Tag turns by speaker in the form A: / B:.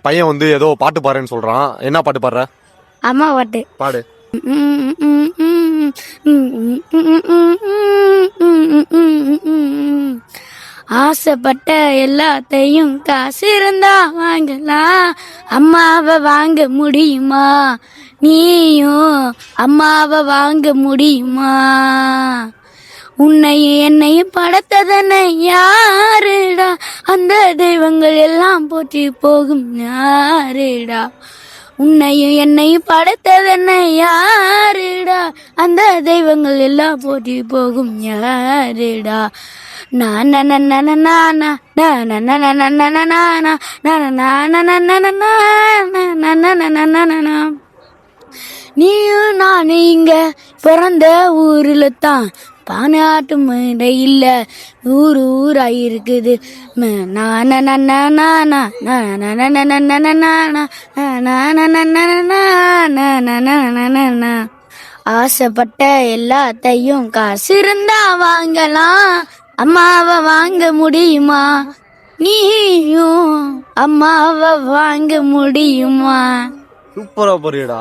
A: பையன் வந்து ஏதோ பாட்டு பாடுறேன்னு சொல்றான். என்ன பாட்டு பாடுற?
B: அம்மா பாட்டு
A: பாடு.
B: ஆசைப்பட்ட எல்லாத்தையும் காசு இருந்தா வாங்கலாம், அம்மாவை வாங்க முடியுமா? நீயும் அம்மாவை வாங்க முடியுமா? உன்னையும் என்னையும் படைத்ததனை யாருடா? அந்த தெய்வங்கள் எல்லாம் போற்றி போகும் யாருடா? உன்னையும் என்னையும் படைத்ததனை யாருடா? அந்த தெய்வங்கள் எல்லாம் போற்றி போகும் யாருடா? நீயும் நானும் இங்க பிறந்த ஊர்ல தான், பானாட்டு மேடை இல்ல, ஊராயிருக்குது. ஆசைப்பட்ட எல்லாத்தையும் காசு இருந்தா வாங்கலாம், அம்மாவை வாங்க முடியுமா? நீயும் அம்மாவை வாங்க முடியுமா?
A: சூப்பரா போறியடா.